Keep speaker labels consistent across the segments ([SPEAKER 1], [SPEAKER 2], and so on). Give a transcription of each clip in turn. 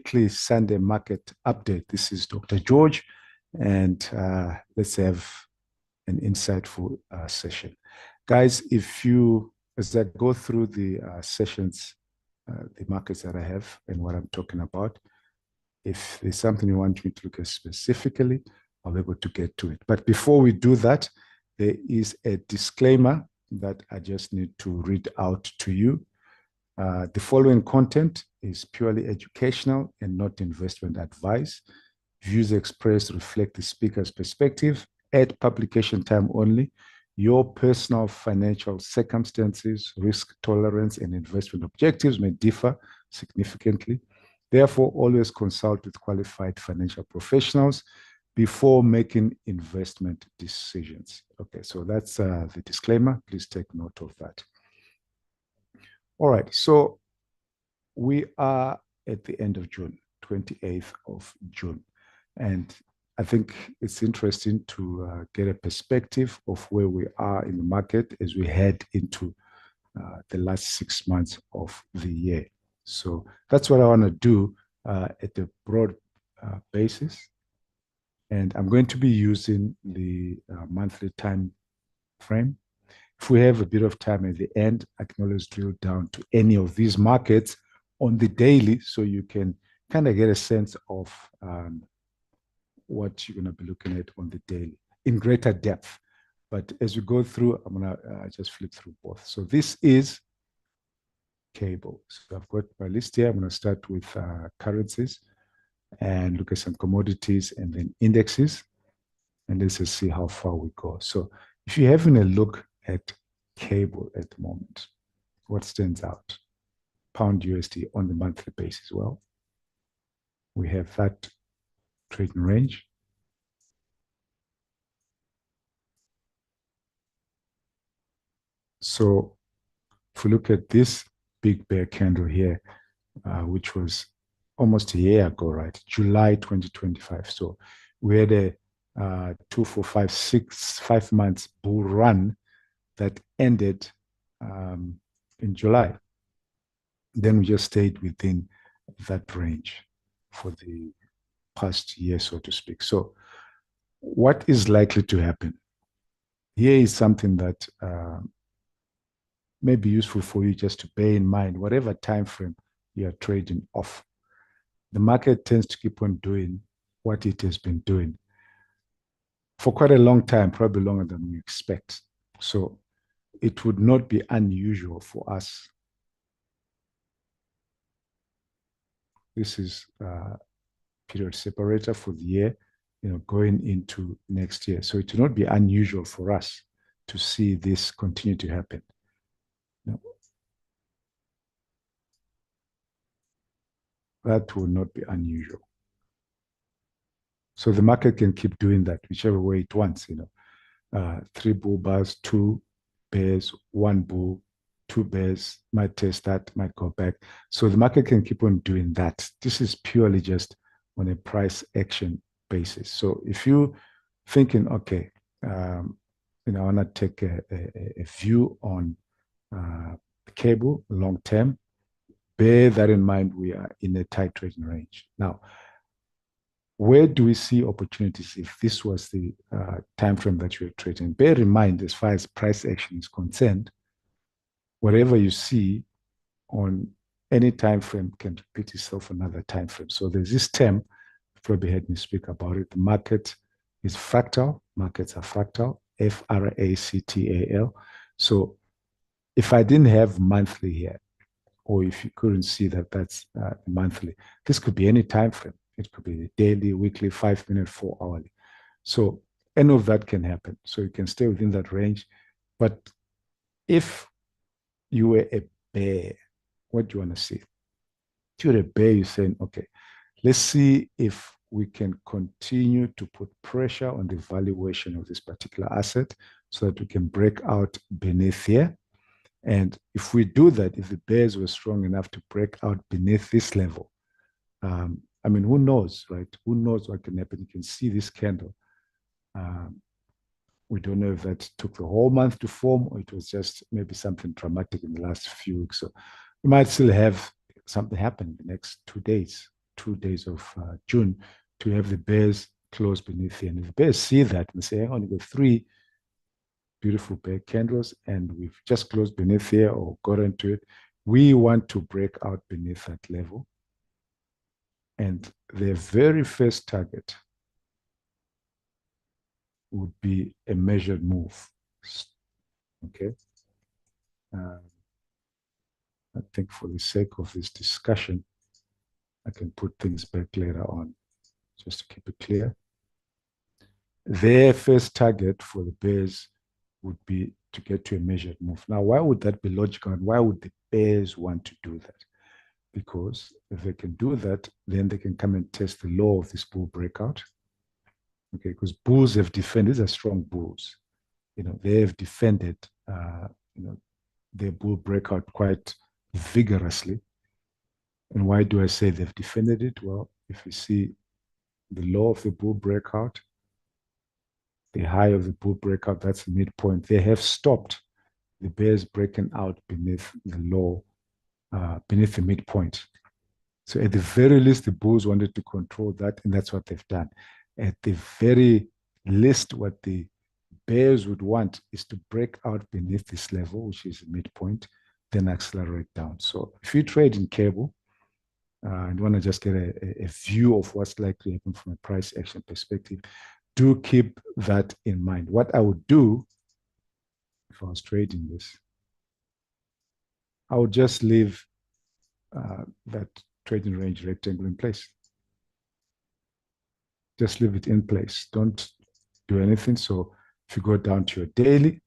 [SPEAKER 1] weekly Sunday market update. This is Dr. George, and let's have an insightful session. Guys, as I go through the sessions, the markets that I have and what I'm talking about, if there's something you want me to look at specifically, I'll be able to get to it. But before we do that, there is a disclaimer that I just need to read out to you. The following content is purely educational and not investment advice. Views expressed reflect the speaker's perspective at publication time only. Your personal financial circumstances, risk tolerance, and investment objectives may differ significantly. Therefore, always consult with qualified financial professionals before making investment decisions. Okay, so that's the disclaimer. Please take note of that. All right, so we are at the end of June, 28th of June. And I think it's interesting to get a perspective of where we are in the market as we head into the last 6 months of the year. So that's what I want to do at a broad basis. And I'm going to be using the monthly time frame. If we have a bit of time at the end, I can always drill down to any of these markets on the daily so you can kind of get a sense of what you're going to be looking at on the daily in greater depth. But as we go through, I'm going to just flip through both. So this is cable. So I've got my list here. I'm going to start with currencies and look at some commodities and then indexes. And let's just see how far we go. So if you're having a look at cable at the moment, what stands out? Pound USD on the monthly basis. Well, we have that trading range. So if we look at this big bear candle here, which was almost a year ago, right? July 2025. So we had a 2, 4, 5, 6, 5 months bull run that ended in July. Then we just stayed within that range for the past year, so to speak. So what is likely to happen? Here is something that may be useful for you just to bear in mind, whatever time frame you are trading off. The market tends to keep on doing what it has been doing for quite a long time, probably longer than we expect. So it would not be unusual for us. This is period separator for the year, going into next year. So it will not be unusual for us to see this continue to happen. No. That will not be unusual. So the market can keep doing that whichever way it wants, 3 bull bars, 2 bears, 1 bull, 2 bears, might test that, might go back. So the market can keep on doing that. This is purely just on a price action basis. So if you're thinking, okay, I want to take a view on cable long term, bear that in mind. We are in a tight trading range. Now, where do we see opportunities if this was the time frame that you're trading? Bear in mind, as far as price action is concerned, whatever you see on any time frame can repeat itself another time frame. So there's this term, you've probably heard me speak about it. The market is fractal. Markets are fractal, F-R-A-C-T-A-L. So if I didn't have monthly here, or if you couldn't see that that's monthly, this could be any time frame. It could be daily, weekly, 5-minute, 4-hourly. So any of that can happen. So you can stay within that range. But if you were a bear, what do you want to see? If you're a bear, you're saying, okay, let's see if we can continue to put pressure on the valuation of this particular asset so that we can break out beneath here. And if we do that, if the bears were strong enough to break out beneath this level, who knows, right? Who knows what can happen? You can see this candle. We don't know if that took the whole month to form or it was just maybe something dramatic in the last few weeks. So we might still have something happen in the next 2 days. 2 days of June to have the bears close beneath here. And if the bears see that and say, hang on, you got three beautiful bear candles and we've just closed beneath here or got into it, we want to break out beneath that level. And their very first target would be a measured move. Okay. I think for the sake of this discussion, I can put things back later on just to keep it clear. Their first target for the bears would be to get to a measured move. Now, why would that be logical and why would the bears want to do that? Because if they can do that, then they can come and test the law of this bull breakout. Okay, because bulls have defended, these are strong bulls. They have defended, their bull breakout quite vigorously. And why do I say they've defended it? Well, if you see the low of the bull breakout, the high of the bull breakout, that's the midpoint. They have stopped the bears breaking out beneath the low, beneath the midpoint. So at the very least, the bulls wanted to control that, and that's what they've done. At the very least, what the bears would want is to break out beneath this level, which is the midpoint, then accelerate down. So if you trade in cable, and want to just get a view of what's likely to happen from a price action perspective, do keep that in mind. What I would do if I was trading this, I would just leave that trading range rectangle in place. Just leave it in place. Don't do anything. So if you go down to your daily,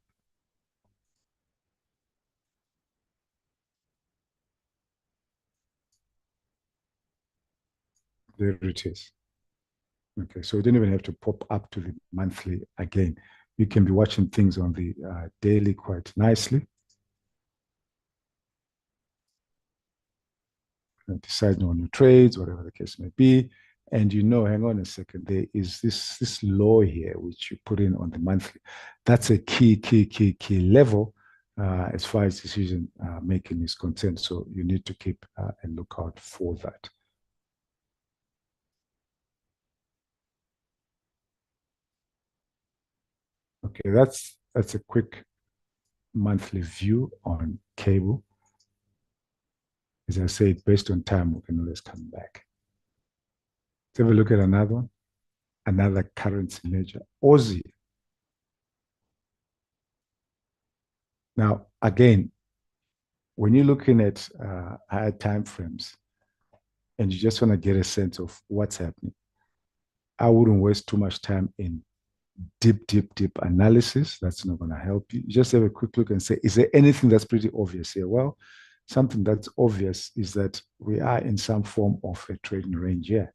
[SPEAKER 1] there it is. Okay, so you don't even have to pop up to the monthly again. You can be watching things on the daily quite nicely. And deciding on your trades, whatever the case may be. And hang on a second, there is this low here, which you put in on the monthly. That's a key level as far as decision making is concerned. So you need to keep a lookout for that. Okay, that's a quick monthly view on cable. As I said, based on time, we can always come back. Let's have a look at another one, another currency ledger, Aussie. Now, again, when you're looking at higher time frames and you just want to get a sense of what's happening, I wouldn't waste too much time in deep analysis. That's not going to help you. Just have a quick look and say, is there anything that's pretty obvious here? Well, something that's obvious is that we are in some form of a trading range here.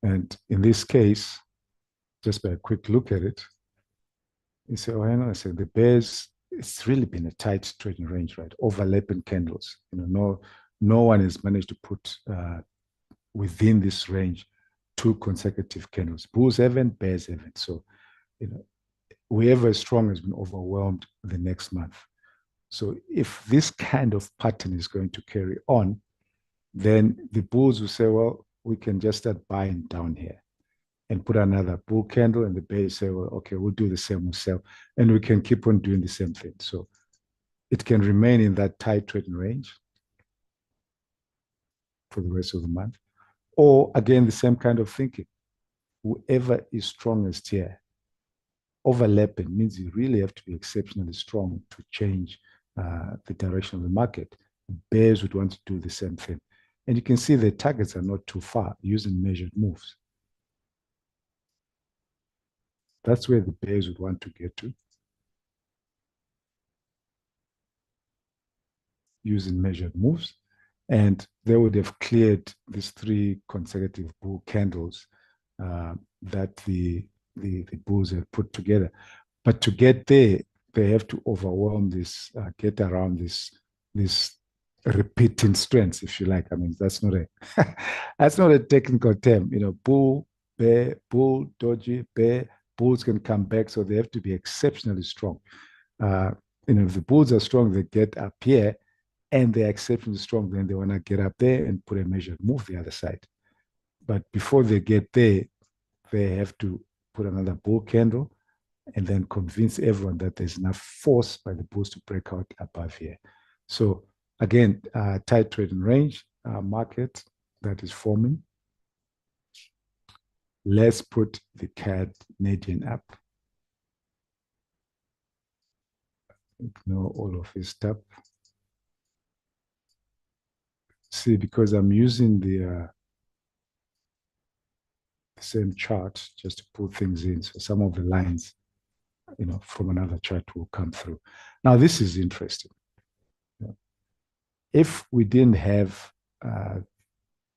[SPEAKER 1] And in this case, just by a quick look at it, you say, oh, hang on a second, the bears, it's really been a tight trading range, right? Overlapping candles. No one has managed to put within this range 2 consecutive candles. Bulls haven't, bears haven't. So, whoever is strong has been overwhelmed the next month. So if this kind of pattern is going to carry on, then the bulls will say, well, we can just start buying down here and put another bull candle, and the bears say, well, okay, we'll do the same, we'll sell, and we can keep on doing the same thing. So it can remain in that tight trading range for the rest of the month. Or again, the same kind of thinking. Whoever is strongest here, overlapping means you really have to be exceptionally strong to change the direction of the market. Bears would want to do the same thing. And you can see the targets are not too far using measured moves. That's where the bears would want to get to using measured moves. And they would have cleared these 3 consecutive bull candles that the bulls have put together. But to get there, they have to overwhelm this, get around this repeating strengths, if you like. I mean, that's not a that's not a technical term. Bull bear, bull, doji, bear. Bulls can come back, so they have to be exceptionally strong. Uh, if the bulls are strong, they get up here, and they're exceptionally strong, then they want to get up there and put a measured move the other side. But before they get there, they have to put another bull candle and then convince everyone that there's enough force by the bulls to break out above here. So again, tight trading range market that is forming. Let's put the Canadian up. Ignore all of this stuff. See, because I'm using the same chart just to put things in. So some of the lines, from another chart will come through. Now, this is interesting. If we didn't have,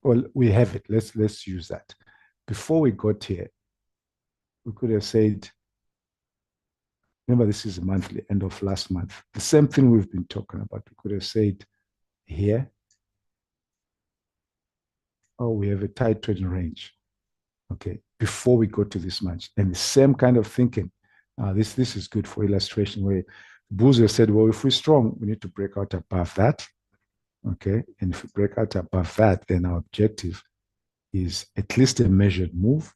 [SPEAKER 1] well, we have it. Let's use that. Before we got here, we could have said, remember, this is a monthly, end of last month. The same thing we've been talking about. We could have said here, oh, we have a tight trading range. Okay, before we go to this match. And the same kind of thinking. This is good for illustration where Boozer said, well, if we're strong, we need to break out above that. Okay, and if we break out above that, then our objective is at least a measured move.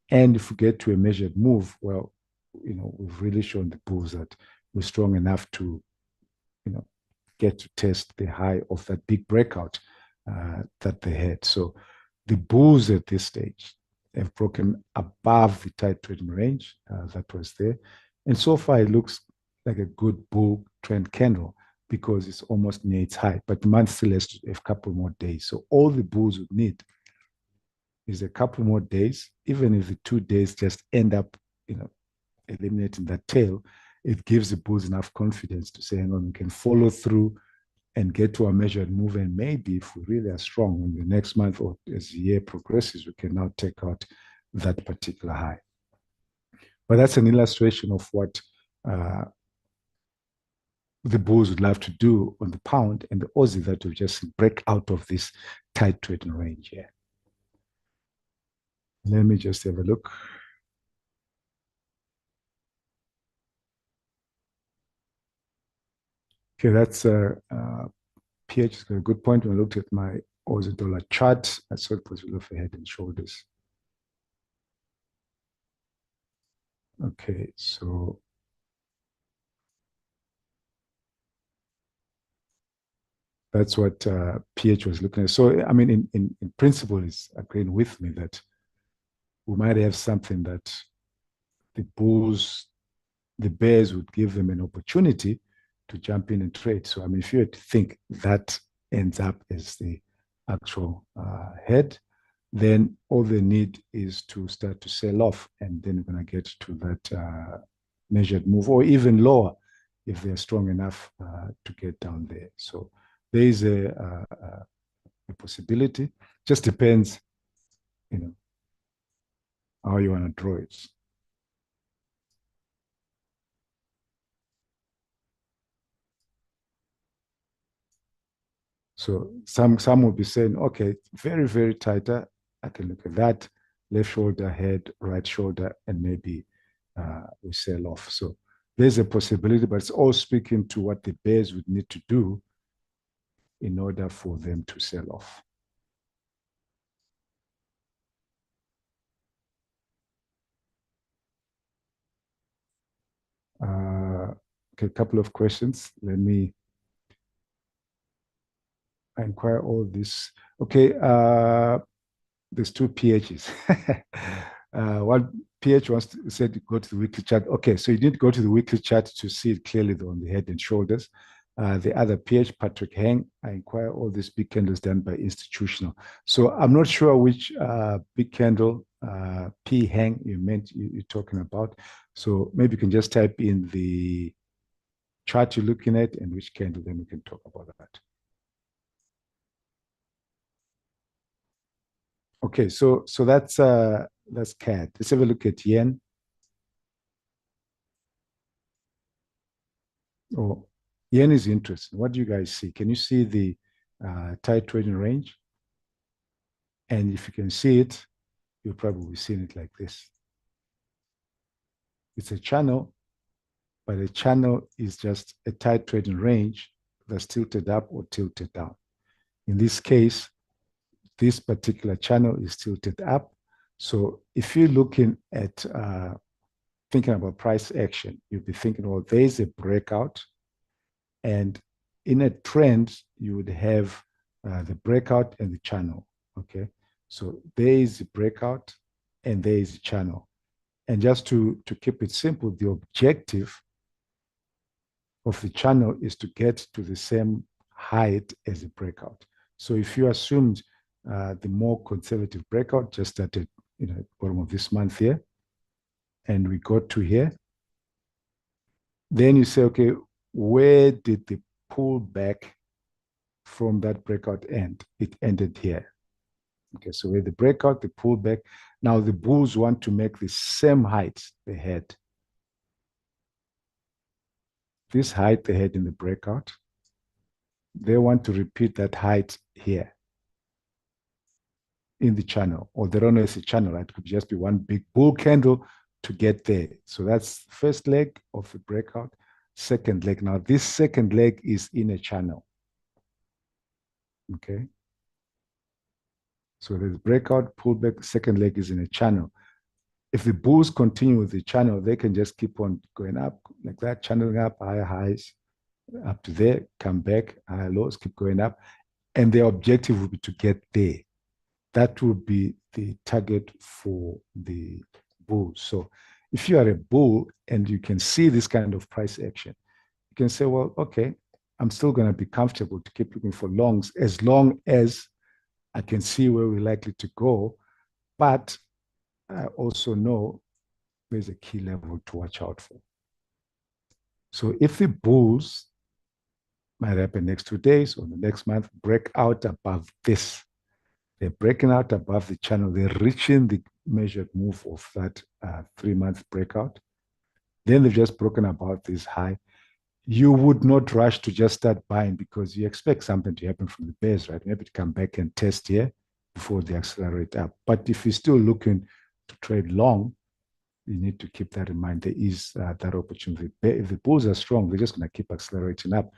[SPEAKER 1] And if we get to a measured move, well, we've really shown the bulls that we're strong enough to, get to test the high of that big breakout that they had. So the bulls at this stage have broken above the tight trading range that was there. And so far, it looks like a good bull trend candle because it's almost near its high, but the month still has a couple more days. So all the bulls would need is a couple more days. Even if the 2 days just end up, eliminating that tail, it gives the bulls enough confidence to say, hang on, we can follow through and get to a measured move. And maybe if we really are strong in the next month or as the year progresses, we can now take out that particular high. But that's an illustration of what the bulls would love to do on the pound and the Aussie that will just break out of this tight trading range here. Let me just have a look. Okay, that's PH has got a good point. When I looked at my Aussie dollar chart, I saw it was below head and shoulders. Okay, so that's what PH was looking at. So, I mean, in principle, is agreeing with me that we might have something that the bulls, the bears would give them an opportunity to jump in and trade. So, I mean, if you had to think that ends up as the actual head, then all they need is to start to sell off, and then we're going to get to that measured move, or even lower if they're strong enough to get down there. So there is a possibility. Just depends, how you want to draw it. So some will be saying, okay, very, very tighter. I can look at that left shoulder, head, right shoulder, and maybe we sell off. So there's a possibility, but it's all speaking to what the bears would need to do in order for them to sell off. Okay, a couple of questions. Let me inquire all this. Okay, there's two PHs. One PH wants to said go to the weekly chart. Okay, so you did go to the weekly chart to see it clearly on the head and shoulders. The other PH, Patrick Hang, I inquire all these big candles done by institutional. So I'm not sure which big candle P Hang you're talking about. So maybe you can just type in the chart you're looking at and which candle, then we can talk about that. Okay, so that's CAD. Let's have a look at yen. Oh, yen is interesting. What do you guys see? Can you see the tight trading range? And if you can see it, you'll probably seen it like this. It's a channel, but a channel is just a tight trading range that's tilted up or tilted down. In this case, this particular channel is tilted up. So if you're looking at thinking about price action, you'll be thinking, well, there's a breakout. And in a trend, you would have the breakout and the channel. Okay. So there is a breakout and there is a channel. And just to keep it simple, the objective of the channel is to get to the same height as the breakout. So if you assumed the more conservative breakout just at the bottom of this month here, and we got to here, then you say, okay, where did the pullback from that breakout end? It ended here. Okay, so where the breakout, the pullback. Now the bulls want to make the same height they had. This height they had in the breakout. They want to repeat that height here in the channel, or they don't know it's a channel, right? It could just be one big bull candle to get there. So that's the first leg of the breakout. Second leg. Now this second leg is in a channel. Okay. So there's breakout, pullback, second leg is in a channel. If the bulls continue with the channel, they can just keep on going up like that, channeling up, higher highs, up to there, come back, higher lows, keep going up. And their objective will be to get there. That will be the target for the bull. So if you are a bull and you can see this kind of price action, you can say, well, okay, I'm still going to be comfortable to keep looking for longs as long as I can see where we're likely to go. But I also know there's a key level to watch out for. So if the bulls might happen next 2 days or the next month, break out above this, they're breaking out above the channel, they're reaching the measured move of that 3-month breakout. Then they've just broken about this high. You would not rush to just start buying because you expect something to happen from the bears, right? Maybe to come back and test here before they accelerate up. But if you're still looking to trade long, you need to keep that in mind. There is that opportunity. If the bulls are strong, they're just going to keep accelerating up.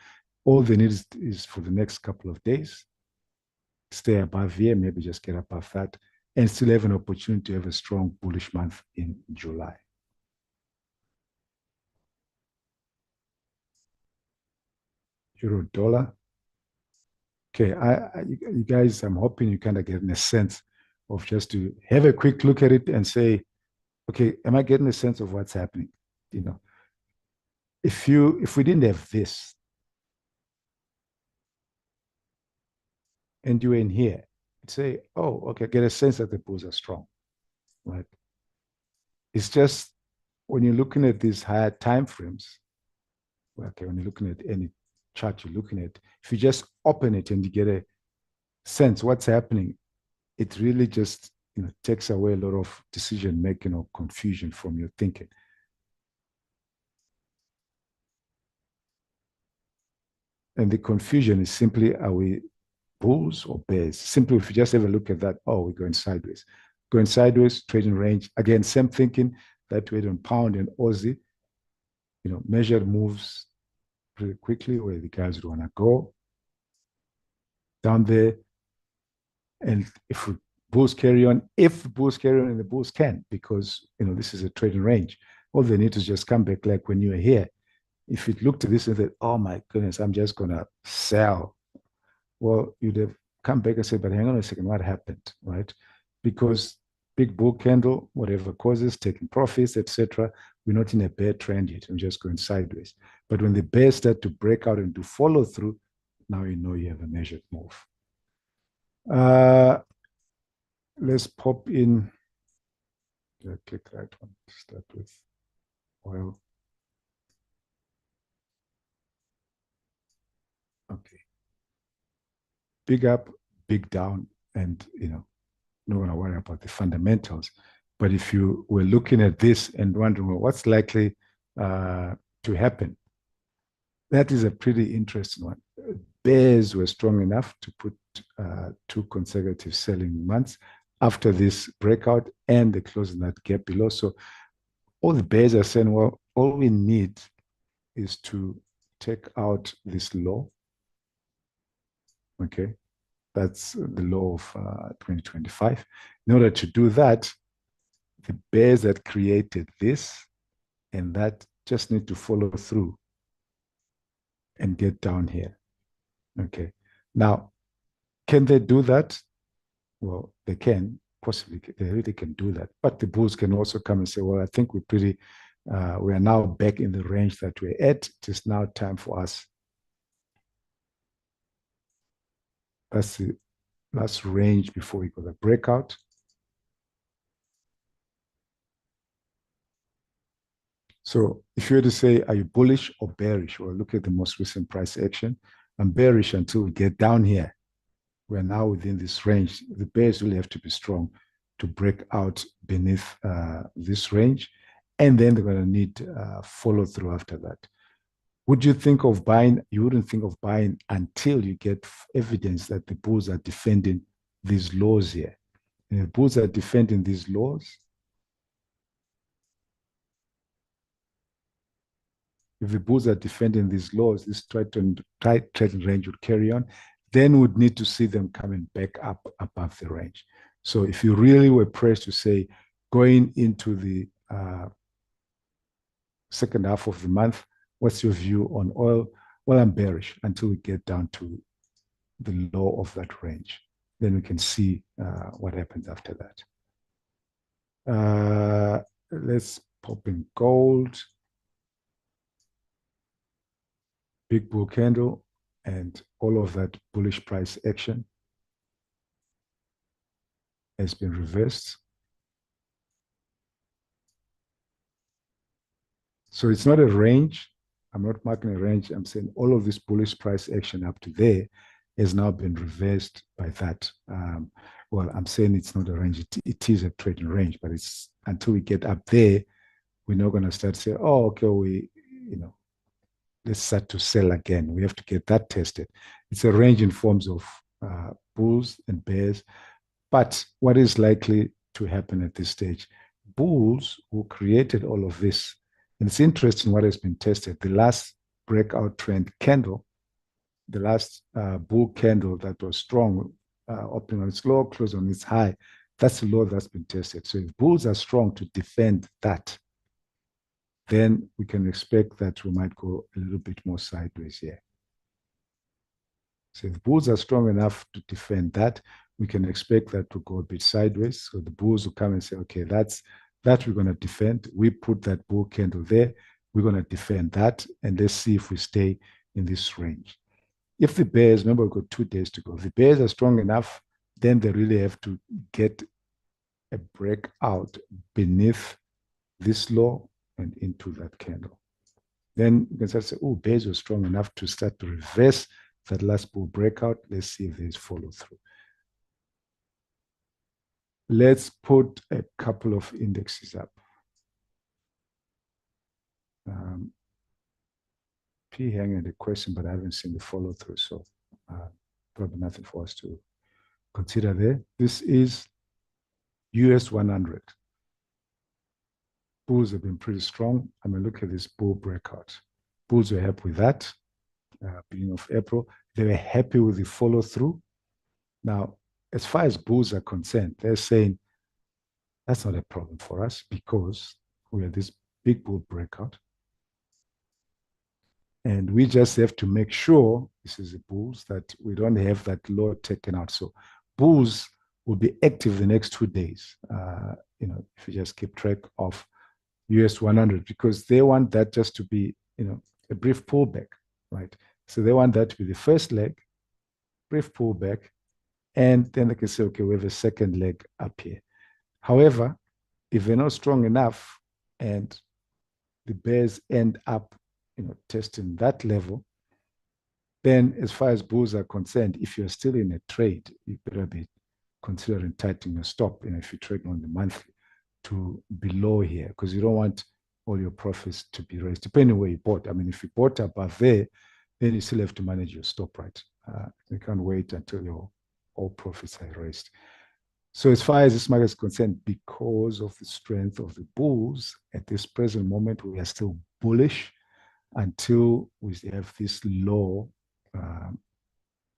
[SPEAKER 1] All they need is for the next couple of days, stay above here, maybe just get above that, and still have an opportunity to have a strong bullish month in July. Euro dollar. Okay, you guys, I'm hoping you kind of getting a sense of just to have a quick look at it and say, okay, am I getting a sense of what's happening? You know, if we didn't have this and you were in here, you'd say, oh, okay, get a sense that the bulls are strong, right? It's just when you're looking at these higher time frames, okay, when you're looking at any chart you're looking at, if you just open it and you get a sense what's happening, it really just takes away a lot of decision making or confusion from your thinking. And the confusion is simply, are we bulls or bears? Simply, if you just have a look at that, oh, we're going sideways. Going sideways, trading range. Again, same thinking that way on pound and Aussie, measured moves pretty quickly where the guys would want to go down there. And if bulls carry on, and the bulls can, because this is a trading range, all they need to just come back like when you were here. If you looked at this and said, oh my goodness, I'm just gonna sell, well, you'd have come back and said, but hang on a second, what happened, right? Because big bull candle, whatever causes, taking profits, etc. We're not in a bear trend yet. I'm just going sideways. But when the bears start to break out and do follow through, now you know you have a measured move. Let's pop in. Click that one. Start with oil. Okay. Big up, big down, and not going to worry about the fundamentals. But if you were looking at this and wondering, well, what's likely to happen, that is a pretty interesting one. Bears were strong enough to put 2 consecutive selling months after this breakout and the closing that gap below. So all the bears are saying, well, all we need is to take out this low. Okay, that's the low of 2025. In order to do that, the bears that created this and that just need to follow through and get down here. Okay. Now, can they do that? Well, they can, possibly, they really can do that. But the bulls can also come and say, well, I think we are now back in the range that we're at. It is now time for us. That's the last range before we got a breakout. So if you were to say, are you bullish or bearish? Well, look at the most recent price action. I'm bearish until we get down here. We're now within this range. The bears really have to be strong to break out beneath this range. And then they're going to need follow through after that. Would you think of buying? You wouldn't think of buying until you get evidence that the bulls are defending these lows here. And if bulls are defending these lows, if the bulls are defending these lows, this tight trading range would carry on, then would need to see them coming back up above the range. So if you really were pressed to say, going into the second half of the month, what's your view on oil? Well, I'm bearish until we get down to the low of that range. Then we can see what happens after that. Let's pop in gold. Big bull candle and all of that bullish price action has been reversed. So it's not a range. I'm not marking a range. I'm saying all of this bullish price action up to there has now been reversed by that. Well, I'm saying it's not a range. It is a trading range, but it's until we get up there, we're not going to start saying, oh, okay, let's start to sell again. We have to get that tested. It's a range in forms of bulls and bears. But what is likely to happen at this stage? Bulls who created all of this, and it's interesting what has been tested. The last breakout trend candle, the last bull candle that was strong, opening on its low, close on its high, that's the low that's been tested. So if bulls are strong to defend that, then we can expect that we might go a little bit more sideways here. So if bulls are strong enough to defend that, we can expect that to go a bit sideways. So the bulls will come and say, okay, that we're going to defend. We put that bull candle there. We're going to defend that. And let's see if we stay in this range. If the bears, remember, we've got 2 days to go. If the bears are strong enough, then they really have to get a breakout beneath this low and into that candle. Then you can start to say, oh, bears were strong enough to start to reverse that last bull breakout. Let's see if there's follow through. Let's put a couple of indexes up. P hanging the question, but I haven't seen the follow through, so probably nothing for us to consider there. This is US 100. Bulls have been pretty strong. I mean, look at this bull breakout. Bulls were happy with that. Beginning of April, they were happy with the follow through. Now, as far as bulls are concerned, they're saying that's not a problem for us because we have this big bull breakout. And we just have to make sure, this is the bulls, that we don't have that low taken out. So bulls will be active the next 2 days, if you just keep track of US 100, because they want that just to be, a brief pullback, right? So they want that to be the first leg, brief pullback, and then they can say, okay, we have a second leg up here. However, if they're not strong enough and the bears end up, testing that level, then as far as bulls are concerned, if you're still in a trade, you better be considering tightening your stop, if you're trading on the monthly to below here, because you don't want all your profits to be raised, depending where you bought. I mean, if you bought above there, then you still have to manage your stop, right? You can't wait until your all profits are raised. So as far as this market is concerned, because of the strength of the bulls at this present moment, we are still bullish until we have this low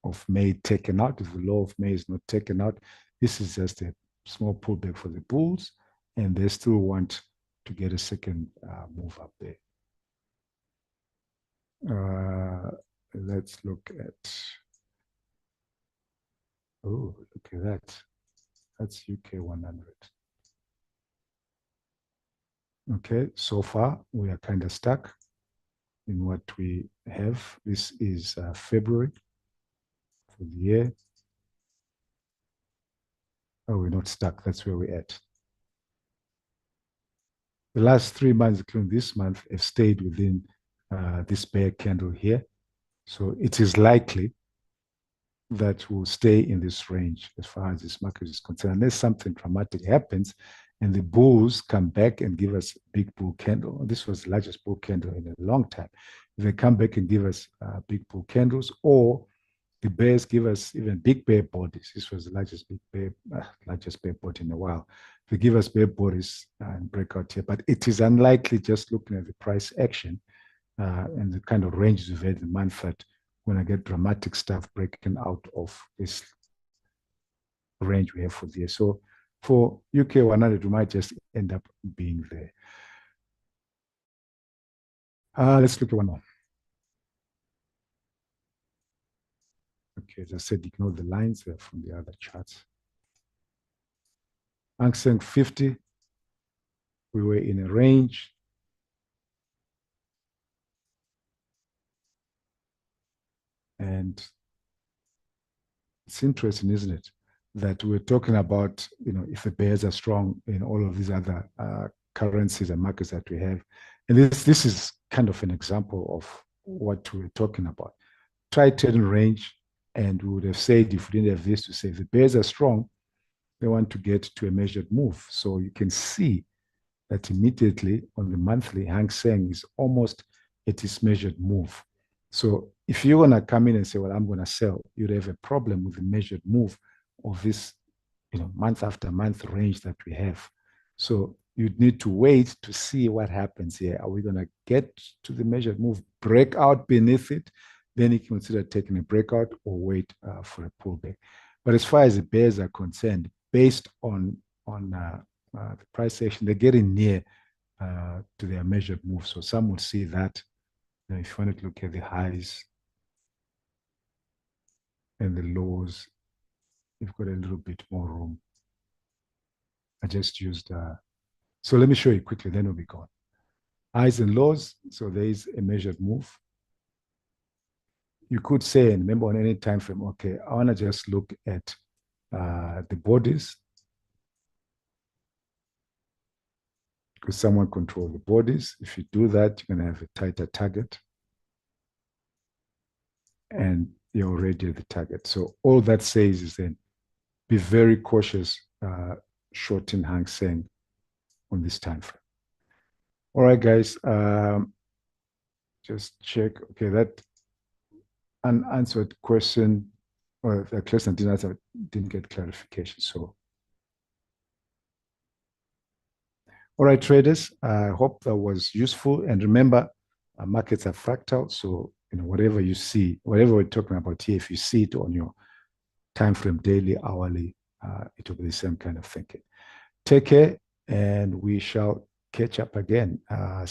[SPEAKER 1] of May taken out. If the low of May is not taken out, this is just a small pullback for the bulls, and they still want to get a second move up there. Let's look at, oh, look at that. That's UK 100. Okay, so far we are kind of stuck in what we have. This is February for the year. Oh, we're not stuck. That's where we're at. The last 3 months, including this month, have stayed within this bear candle here. So it is likely that we'll stay in this range as far as this market is concerned, unless something dramatic happens and the bulls come back and give us a big bull candle. This was the largest bull candle in a long time. If they come back and give us big bull candles, or the bears give us even big bear bodies. This was the largest bear body in a while. They give us bear bodies and break out here, but it is unlikely, just looking at the price action and the kind of ranges we've had in the month, that when I get dramatic stuff breaking out of this range we have for the year. So for UK 100, we might just end up being there. Let's look at one more. Okay, as I said, ignore the lines there from the other charts. Hang Seng 50, we were in a range. And it's interesting, isn't it, that we're talking about, if the bears are strong in all of these other currencies and markets that we have. And this is kind of an example of what we're talking about. Try trading range, and we would have said, if we didn't have this, to say if the bears are strong, they want to get to a measured move. So you can see that immediately on the monthly, Hang Seng is almost at its measured move. So if you're going to come in and say, well, I'm going to sell, you'd have a problem with the measured move of this, month after month range that we have. So you'd need to wait to see what happens here. Are we going to get to the measured move, break out beneath it? Then you can consider taking a breakout, or wait for a pullback. But as far as the bears are concerned, based on the price action, they're getting near to their measured move. So some would see that. If you want to look at the highs and the lows, you've got a little bit more room. I just used, so let me show you quickly, then we'll be gone. Highs and lows, so there is a measured move. You could say, and remember, on any time frame, okay, I want to just look at the bodies, because someone controls the bodies. If you do that, you're going to have a tighter target, and you're already at the target. So all that says is then be very cautious shorting Hang Seng on this time frame. All right, guys, just check. Okay, that unanswered question, or the question didn't answer, didn't get clarification. So, all right, traders, I hope that was useful. And remember, markets are fractal. So, whatever you see, whatever we're talking about here, if you see it on your time frame, daily, hourly, it will be the same kind of thinking. Take care, and we shall catch up again. Same